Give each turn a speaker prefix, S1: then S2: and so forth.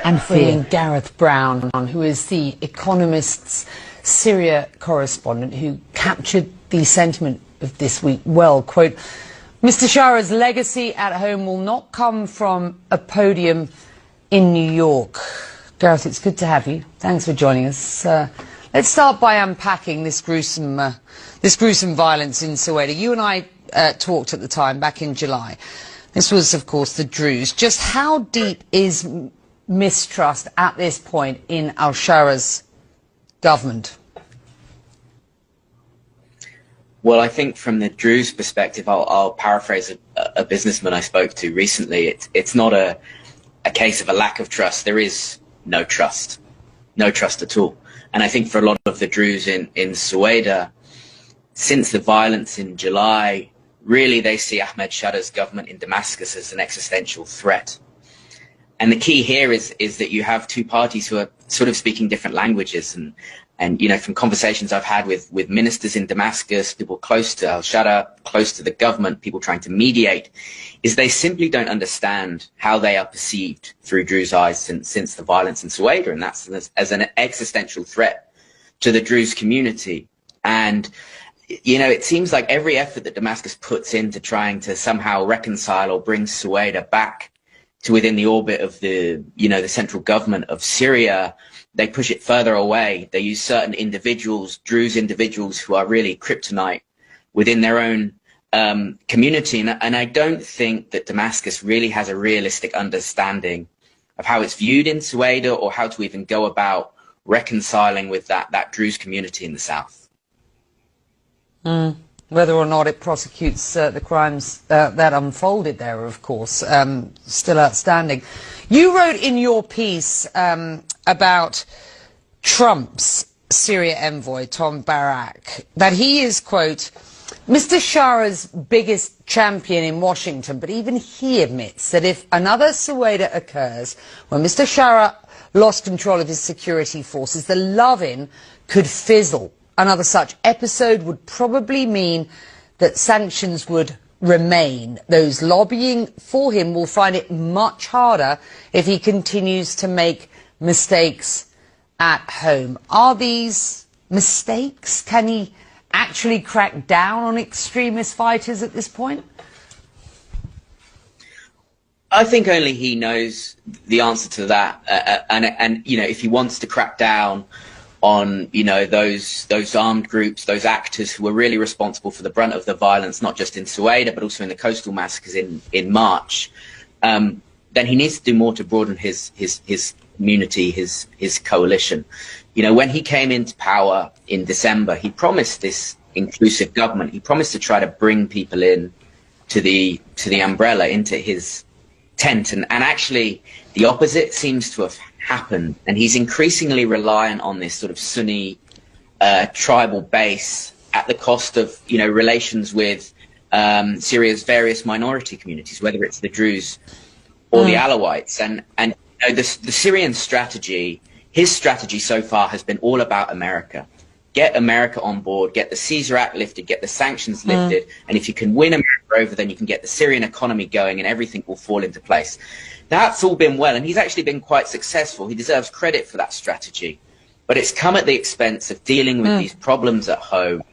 S1: And bringing Gareth Brown on, who is the Economist's Syria correspondent, who captured the sentiment of this week well. Quote, Mr. Shara's legacy at home will not come from a podium in New York. Gareth, it's good to have you. Thanks for joining us. Let's start by unpacking this gruesome violence in Soweto. You and I talked at the time, back in July. This was, of course, the Druze. Just how deep is mistrust at this point in al-Shara's government?
S2: Well, I think from the Druze perspective, I'll paraphrase a businessman I spoke to recently. It's not a case of a lack of trust. There is no trust at all. And I think for a lot of the Druze in Soweto, since the violence in July, really they see Ahmed Shara's government in Damascus as an existential threat. And the key here is that you have two parties who are sort of speaking different languages. And you know, from conversations I've had with ministers in Damascus, people close to al-Shara, close to the government, people trying to mediate, is they simply don't understand how they are perceived through Druze eyes since the violence in Soweto, and that's as an existential threat to the Druze community. And you know, it seems like every effort that Damascus puts into trying to somehow reconcile or bring Soweto back to within the orbit of the central government of Syria, they push it further away. They use certain individuals, Druze individuals, who are really kryptonite within their own community. And I don't think that Damascus really has a realistic understanding of how it's viewed in Soweto, or how to even go about reconciling with that Druze community in the south.
S1: Whether or not it prosecutes the crimes that unfolded there, of course, still outstanding. You wrote in your piece about Trump's Syria envoy, Tom Barak, that he is, quote, Mr. Shara's biggest champion in Washington, but even he admits that if another Soweto occurs when Mr. Shara lost control of his security forces, the love-in could fizzle. Another such episode would probably mean that sanctions would remain. Those lobbying for him will find it much harder if he continues to make mistakes at home. Are these mistakes? Can he actually crack down on extremist fighters at this point?
S2: I think only he knows the answer to that. And you know, if he wants to crack down on, you know, those armed groups, those actors who were really responsible for the brunt of the violence, not just in Soweto, but also in the coastal massacres in March, then he needs to do more to broaden his community, his coalition. You know, when he came into power in December, he promised this inclusive government. He promised to try to bring people in to the umbrella, into his tent, and actually the opposite seems to have happened, and he's increasingly reliant on this sort of Sunni tribal base at the cost of, you know, relations with Syria's various minority communities, whether it's the Druze or the Alawites. And you know, the Syrian strategy, his strategy so far has been all about America. Get America on board, get the Caesar Act lifted, get the sanctions lifted, and if you can win America over, then you can get the Syrian economy going and everything will fall into place. That's all been well, and he's actually been quite successful. He deserves credit for that strategy. But it's come at the expense of dealing with these problems at home,